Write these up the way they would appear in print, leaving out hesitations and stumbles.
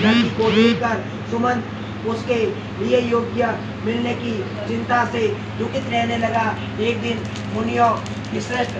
लड़की को देखकर सुमंत उसके लिए योग्य मिलने की चिंता से दुखित रहने लगा। एक दिन मुनियों की श्रेष्ठ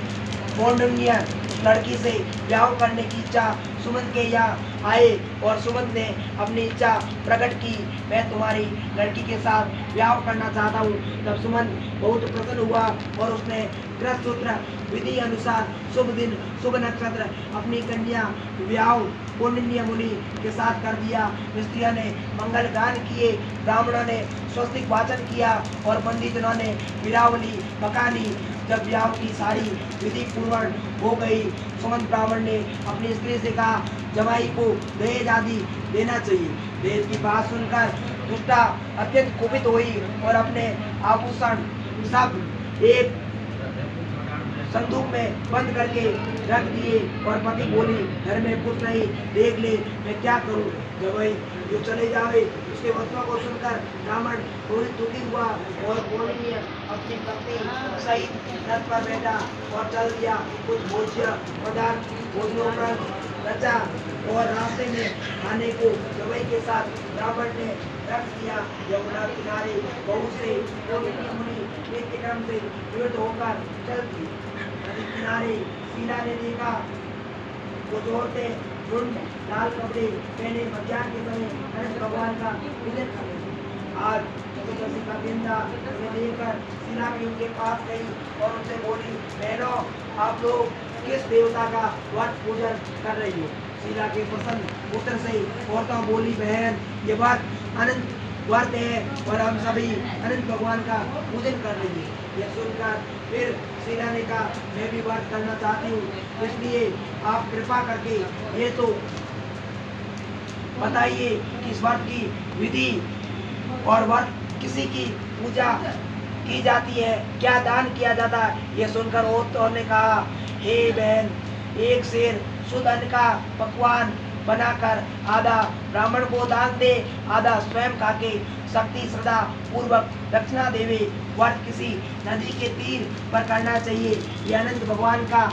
कौंडिन्य लड़की से ब्याह करने की इच्छा सुमंत के यहाँ आए और सुमंत ने अपनी इच्छा प्रकट की, मैं तुम्हारी लड़की के साथ ब्याह करना चाहता हूँ। तब सुमंत बहुत प्रसन्न हुआ और उसने गृहसूत्र विधि अनुसार शुभ दिन शुभ नक्षत्र अपनी कन्या ब्याह कौंडिन्य मुनि के साथ कर दिया। स्त्रियों ने मंगल गान किए, ब्राह्मणों ने स्वस्तिक वाचन किया और पंडितों ने वीरावली बकानी। जब ब्याह की सारी विधि पूर्ण हो गई, सुमंत ब्राह्मण ने अपनी स्त्री से कहा, जमाई को दहेज आदि देना चाहिए। दहेज की बात सुनकर दुष्टा अत्यंत कुपित हुई और अपने आभूषण सब एक संदूक में बंद करके रख दिए और पति बोली, घर में कुछ नहीं, देख ले मैं क्या करूं। जमाई जो चले जावे। उसके वचनों को सुनकर ब्राह्मण थोड़ी दुखी हुआ और कौंडिन्य अपनी पत्नी सहित रथ पर बैठा और चल दिया। कुछ भोज्य पदार्थ भोजनोपरांत रचा और रास्ते में खाने को जमाई के साथ ब्राह्मण ने रख दिया। यमुना किनारे बहुत से कौंडिन्य मुनि नित्य क्रम से निवृत्त होकर चलती। नदी किनारे शीला ने देखा कुछ औरतें झुंड लाल कपड़े पहने मध्याह्न के समय गणेश भगवान का पूजन कर रही थी। आज चतुर्दशी का दिन था। उसे देखकर शीला भी उनके पास गई और उनसे बोली, बहनों आप लोग किस देवता का व्रत पूजन कर रही हो। शीला के प्रसन्न उत्तर से औरतों बोली, बहन ये व्रत अनंत व्रत है और हम सभी अनंत भगवान का पूजन कर रही है। यह सुनकर फिर शीला ने कहा, मैं भी व्रत करना चाहती हूँ, इसलिए आप कृपा करके ये तो बताइए कि इस व्रत की विधि और व्रत किसी की पूजा की जाती है, क्या दान किया जाता है। यह सुनकर औरतों ने कहा, हे बहन, एक शेर शुद्ध अन्न का पकवान बनाकर आधा ब्राह्मण को दान दे, आधा स्वयं खाके शक्ति श्रद्धा पूर्वक दक्षिणा देवे। व्रत किसी नदी के तीर पर करना चाहिए। यह अनंत भगवान का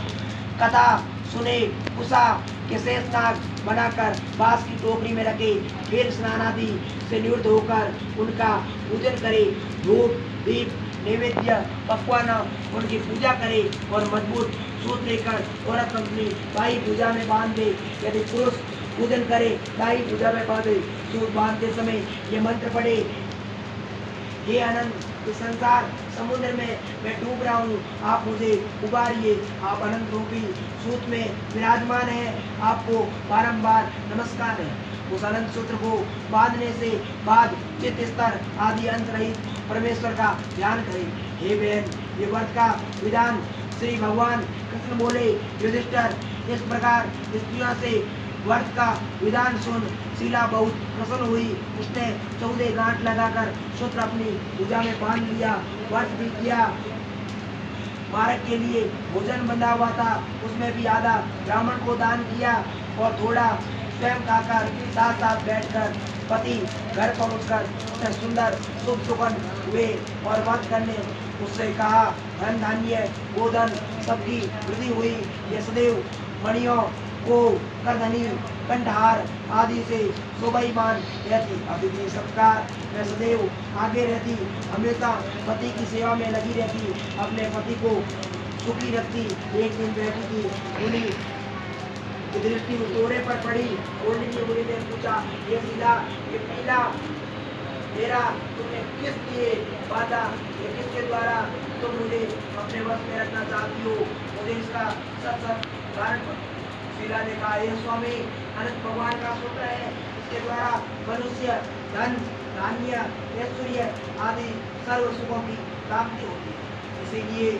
कथा सुने, कुशा के शेष नाग बनाकर बांस की टोकरी में रखे, फिर स्नान आदि से निवृत्त होकर उनका पूजन करे। धूप दीप नैवेद्य पकवान उनकी पूजा करे और मजबूत सूत लेकर औरत अपनी बाई पूजा में बांध दे। यदि पुरुष पूजन करे दाई पूजा में बांधे। सूत बांधते समय ये मंत्र पढ़े, हे अनंत इस संसार समुद्र में मैं डूब रहा हूँ, आप मुझे उबारिए। आप अनंत रूपी सूत में विराजमान है, आपको बारंबार नमस्कार है। उस अनंत सूत्र को बांधने से बाद चित्त स्तर आदि अंत रहित परमेश्वर का ध्यान करें। हे बहन, ये व्रत का विधान श्री भगवान कृष्ण बोले, युधिष्ठिर इस प्रकार स्त्रियों से व्रत का विधान सुन शीला बहुत प्रसन्न हुई। उसने 14 गांठ लगाकर सूत्र अपनी भुजा में बांध लिया। व्रत भी किया। मार्ग के लिए भोजन बंधा हुआ था, उसमें भी आधा ब्राह्मण को दान किया और थोड़ा स्वयं खाकर साथ साथ बैठकर पति घर पहुंचकर उससे सुंदर शुभ सुगंध हुए और व्रत करने उससे कहा, धन धान्य गोधन सबकी वृद्धि हुई। ये सदैव मणियों को करधनी कंठहार आदि से शोभायमान रहती। अतिथि सत्कार में सदैव आगे रहती, हमेशा पति की सेवा में लगी रहती, अपने पति को सुखी रखती। एक दिन बैठी थी, मुनि की दृष्टि तोड़े पर पड़ी। मुनि ने पूछा, ये शीला ये पीला मेरा तुमने किस लिए बांधा, ये किसके द्वारा तुम मुझे अपने वश में रखना चाहती हो, मुझे इसका सच कारण बताओ। शीला ने कहा, हे स्वामी, अनंत भगवान का सूत्र है, इसके द्वारा मनुष्य धन धान्य ऐश्वर्य आदि सर्व सुखों की प्राप्ति होती है। इसीलिए